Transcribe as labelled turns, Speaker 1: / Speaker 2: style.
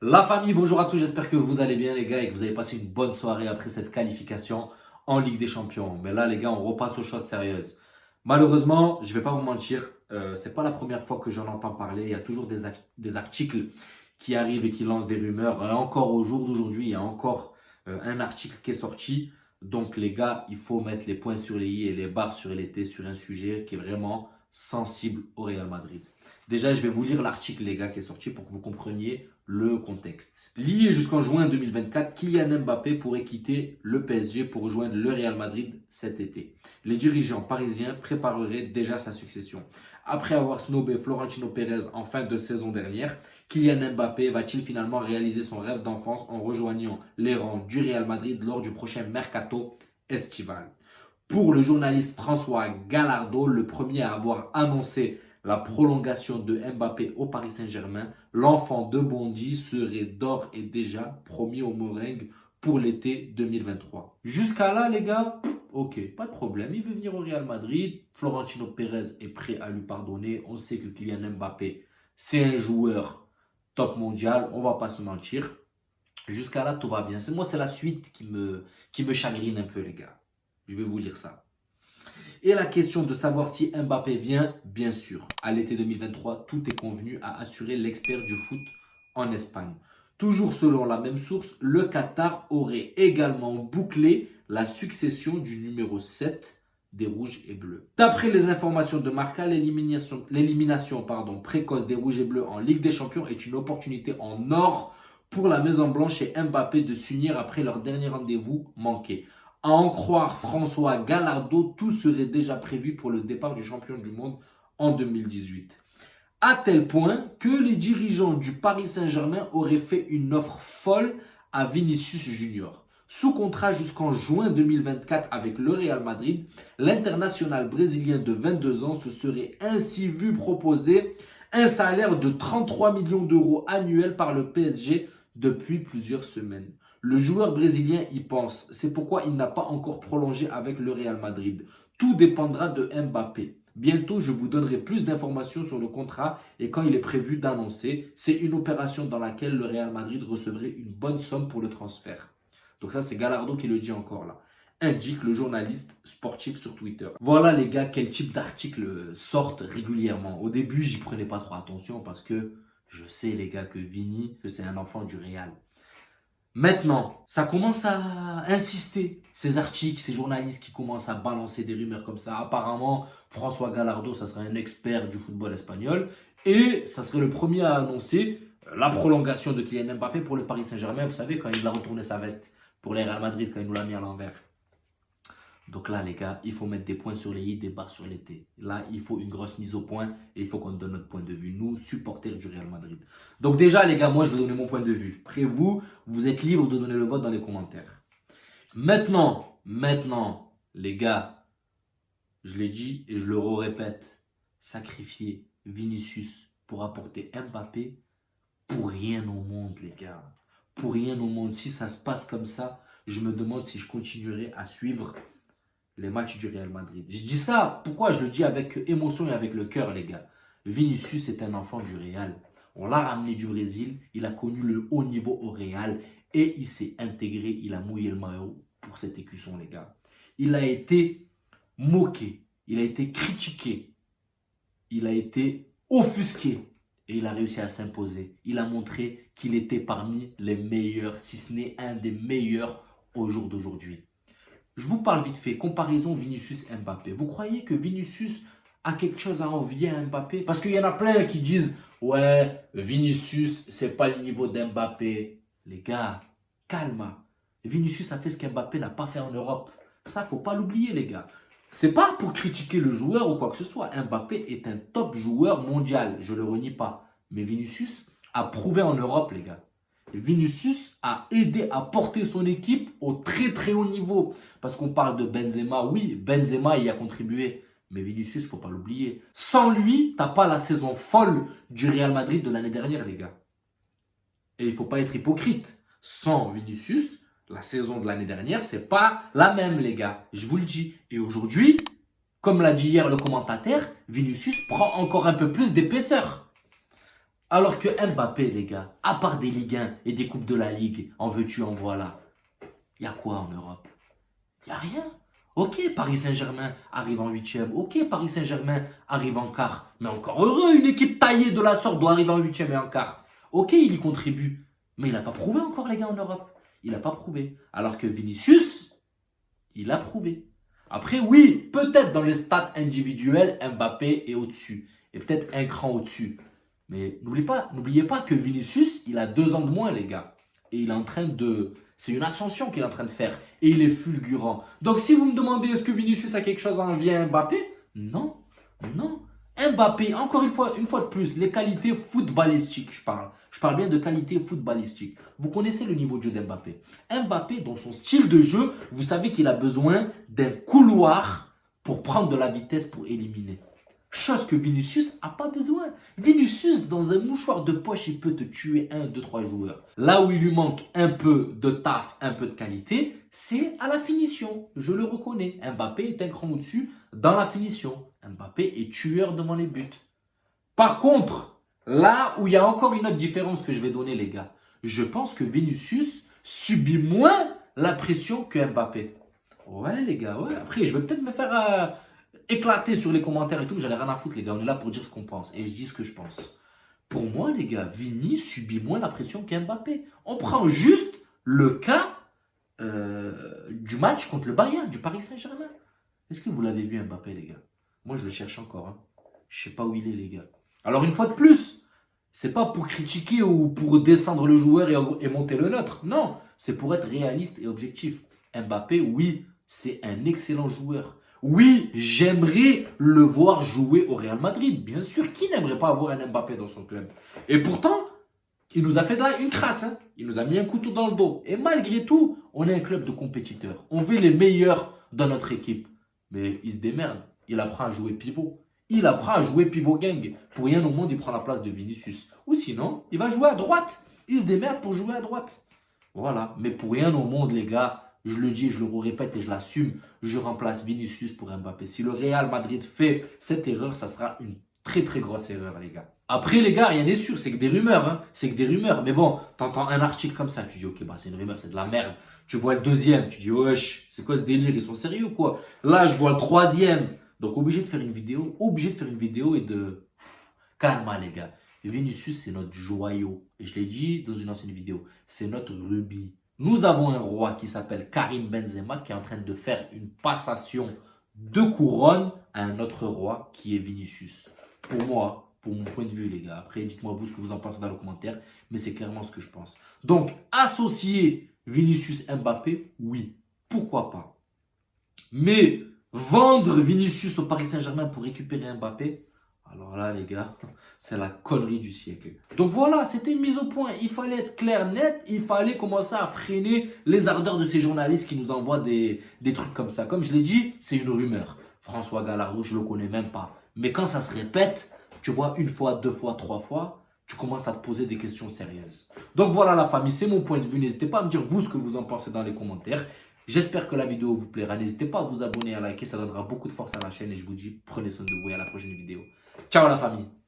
Speaker 1: La famille, bonjour à tous, j'espère que vous allez bien les gars et que vous avez passé une bonne soirée après cette qualification en Ligue des Champions. Mais là les gars, on repasse aux choses sérieuses. Malheureusement, je ne vais pas vous mentir, c'est pas la première fois que j'en entends parler. Il y a toujours des articles qui arrivent et qui lancent des rumeurs. Et encore au jour d'aujourd'hui, il y a encore un article qui est sorti. Donc les gars, il faut mettre les points sur les i et les barres sur les t sur un sujet qui est vraiment sensible au Real Madrid. Déjà, je vais vous lire l'article, les gars, qui est sorti pour que vous compreniez le contexte. Lié jusqu'en juin 2024, Kylian Mbappé pourrait quitter le PSG pour rejoindre le Real Madrid cet été. Les dirigeants parisiens prépareraient déjà sa succession. Après avoir snobé Florentino Pérez en fin de saison dernière, Kylian Mbappé va-t-il finalement réaliser son rêve d'enfance en rejoignant les rangs du Real Madrid lors du prochain mercato estival? Pour le journaliste François Gallardo, le premier à avoir annoncé la prolongation de Mbappé au Paris Saint-Germain, l'enfant de Bondy serait d'ores et déjà promis au Meringue pour l'été 2023. Jusqu'à là, les gars, ok, pas de problème. Il veut venir au Real Madrid. Florentino Pérez est prêt à lui pardonner. On sait que Kylian Mbappé, c'est un joueur top mondial. On va pas se mentir. Jusqu'à là, tout va bien. Moi, c'est la suite qui me chagrine un peu, les gars. Je vais vous lire ça. Et la question de savoir si Mbappé vient, bien sûr. À l'été 2023, tout est convenu, à assurer l'expert du foot en Espagne. Toujours selon la même source, le Qatar aurait également bouclé la succession du numéro 7 des Rouges et Bleus. D'après les informations de Marca, l'élimination précoce des Rouges et Bleus en Ligue des Champions est une opportunité en or pour la Maison Blanche et Mbappé de s'unir après leur dernier rendez-vous manqué. À en croire François Gallardo, tout serait déjà prévu pour le départ du champion du monde en 2018. À tel point que les dirigeants du Paris Saint-Germain auraient fait une offre folle à Vinicius Junior. Sous contrat jusqu'en juin 2024 avec le Real Madrid, l'international brésilien de 22 ans se serait ainsi vu proposer un salaire de 33 millions d'euros annuels par le PSG depuis plusieurs semaines. Le joueur brésilien y pense, c'est pourquoi il n'a pas encore prolongé avec le Real Madrid. Tout dépendra de Mbappé. Bientôt, je vous donnerai plus d'informations sur le contrat et quand il est prévu d'annoncer. C'est une opération dans laquelle le Real Madrid recevrait une bonne somme pour le transfert. Donc ça, c'est Gallardo qui le dit encore là. Indique le journaliste sportif sur Twitter. Voilà les gars, quel type d'articles sortent régulièrement. Au début, j'y prenais pas trop attention parce que je sais les gars que Vini, c'est un enfant du Real. Maintenant, ça commence à insister, ces articles, ces journalistes qui commencent à balancer des rumeurs comme ça. Apparemment, François Gallardo, ça serait un expert du football espagnol et ça serait le premier à annoncer la prolongation de Kylian Mbappé pour le Paris Saint-Germain. Vous savez, quand il a retourné sa veste pour les Real Madrid, quand il nous l'a mis à l'envers. Donc là, les gars, il faut mettre des points sur les i, des barres sur les t. Là, il faut une grosse mise au point et il faut qu'on donne notre point de vue, nous, supporters du Real Madrid. Donc déjà, les gars, moi, je vais donner mon point de vue. Après, vous êtes libres de donner le vote dans les commentaires. Maintenant, les gars, je l'ai dit et je le répète, sacrifier Vinicius pour apporter Mbappé, pour rien au monde, les gars. Pour rien au monde. Si ça se passe comme ça, je me demande si je continuerai à suivre les matchs du Real Madrid. Je dis ça, pourquoi je le dis avec émotion et avec le cœur, les gars. Vinicius est un enfant du Real. On l'a ramené du Brésil, il a connu le haut niveau au Real et il s'est intégré, il a mouillé le maillot pour cet écusson, les gars. Il a été moqué, il a été critiqué, il a été offusqué et il a réussi à s'imposer. Il a montré qu'il était parmi les meilleurs, si ce n'est un des meilleurs au jour d'aujourd'hui. Je vous parle vite fait, comparaison Vinicius-Mbappé. Vous croyez que Vinicius a quelque chose à envier à Mbappé? Parce qu'il y en a plein qui disent « Ouais, Vinicius, c'est pas le niveau d'Mbappé. » Les gars, calme. Vinicius a fait ce qu'Mbappé n'a pas fait en Europe. Ça, faut pas l'oublier, les gars. C'est pas pour critiquer le joueur ou quoi que ce soit. Mbappé est un top joueur mondial, je le renie pas. Mais Vinicius a prouvé en Europe, les gars. Vinicius a aidé à porter son équipe au très très haut niveau. Parce qu'on parle de Benzema, oui, Benzema y a contribué. Mais Vinicius, il ne faut pas l'oublier. Sans lui, tu n'as pas la saison folle du Real Madrid de l'année dernière, les gars. Et il ne faut pas être hypocrite. Sans Vinicius, la saison de l'année dernière, c'est pas la même, les gars. Je vous le dis. Et aujourd'hui, comme l'a dit hier le commentateur, Vinicius prend encore un peu plus d'épaisseur. Alors que Mbappé, les gars, à part des Ligue 1 et des Coupes de la Ligue, en veux-tu, en voilà, il y a quoi en Europe? Il n'y a rien. Ok, Paris Saint-Germain arrive en huitième. Ok, Paris Saint-Germain arrive en quart. Mais encore heureux, une équipe taillée de la sorte doit arriver en huitième et en quart. Ok, il y contribue. Mais il n'a pas prouvé encore, les gars, en Europe. Il n'a pas prouvé. Alors que Vinicius, il a prouvé. Après, oui, peut-être dans les stats individuels, Mbappé est au-dessus. Et peut-être un cran au-dessus. Mais n'oubliez pas que Vinicius, il a 2 ans de moins, les gars. Et il est en train de... C'est une ascension qu'il est en train de faire. Et il est fulgurant. Donc si vous me demandez est-ce que Vinicius a quelque chose à envier à Mbappé? Non. Non. Mbappé, encore une fois de plus, les qualités footballistiques, je parle. Je parle bien de qualités footballistiques. Vous connaissez le niveau de jeu d'Mbappé. Mbappé, dans son style de jeu, vous savez qu'il a besoin d'un couloir pour prendre de la vitesse pour éliminer. Chose que Vinicius n'a pas besoin. Vinicius, dans un mouchoir de poche, il peut te tuer 1, 2, 3 joueurs. Là où il lui manque un peu de taf, un peu de qualité, c'est à la finition. Je le reconnais. Mbappé est un cran au-dessus dans la finition. Mbappé est tueur devant les buts. Par contre, là où il y a encore une autre différence que je vais donner, les gars, je pense que Vinicius subit moins la pression que Mbappé. Ouais, les gars, ouais. Après, je vais peut-être me faire éclater sur les commentaires et tout. J'en ai rien à foutre, les gars. On est là pour dire ce qu'on pense. Et je dis ce que je pense. Pour moi, les gars, Vini subit moins la pression qu'Mbappé. On prend juste le cas du match contre le Bayern, du Paris Saint-Germain. Est-ce que vous l'avez vu, Mbappé, les gars? Moi, je le cherche encore. Hein. Je sais pas où il est, les gars. Alors, une fois de plus, c'est pas pour critiquer ou pour descendre le joueur et monter le nôtre. Non, c'est pour être réaliste et objectif. Mbappé, oui, c'est un excellent joueur. Oui, j'aimerais le voir jouer au Real Madrid. Bien sûr, qui n'aimerait pas avoir un Mbappé dans son club? Et pourtant, il nous a fait une crasse. Hein. Il nous a mis un couteau dans le dos. Et malgré tout, on est un club de compétiteurs. On veut les meilleurs dans notre équipe. Mais il se démerde. Il apprend à jouer pivot. Il apprend à jouer pivot gang. Pour rien au monde, il prend la place de Vinicius. Ou sinon, il va jouer à droite. Il se démerde pour jouer à droite. Voilà. Mais pour rien au monde, les gars, je le dis, je le répète et je l'assume, je remplace Vinicius pour Mbappé. Si le Real Madrid fait cette erreur, ça sera une très très grosse erreur, les gars. Après, les gars, rien n'est sûr, c'est que des rumeurs. Hein. C'est que des rumeurs. Mais bon, t'entends un article comme ça, tu dis, ok, bah, c'est une rumeur, c'est de la merde. Tu vois le deuxième, tu dis, wesh, c'est quoi ce délire? Ils sont sérieux ou quoi? Là, je vois le troisième. Donc, obligé de faire une vidéo et de... Calma, les gars. Vinicius, c'est notre joyau. Et je l'ai dit dans une ancienne vidéo, c'est notre rubis. Nous avons un roi qui s'appelle Karim Benzema qui est en train de faire une passation de couronne à un autre roi qui est Vinicius. Pour moi, pour mon point de vue, les gars. Après, dites-moi vous ce que vous en pensez dans les commentaires, mais c'est clairement ce que je pense. Donc, associer Vinicius Mbappé, oui, pourquoi pas. Mais vendre Vinicius au Paris Saint-Germain pour récupérer Mbappé, alors là, les gars, c'est la connerie du siècle. Donc voilà, c'était une mise au point. Il fallait être clair, net. Il fallait commencer à freiner les ardeurs de ces journalistes qui nous envoient des trucs comme ça. Comme je l'ai dit, c'est une rumeur. François Gallardo, je ne le connais même pas. Mais quand ça se répète, tu vois, une fois, deux fois, trois fois, tu commences à te poser des questions sérieuses. Donc voilà la famille, c'est mon point de vue. N'hésitez pas à me dire vous ce que vous en pensez dans les commentaires. J'espère que la vidéo vous plaira. N'hésitez pas à vous abonner, à liker, ça donnera beaucoup de force à la chaîne. Et je vous dis, prenez soin de vous et à la prochaine vidéo. Ciao la famille.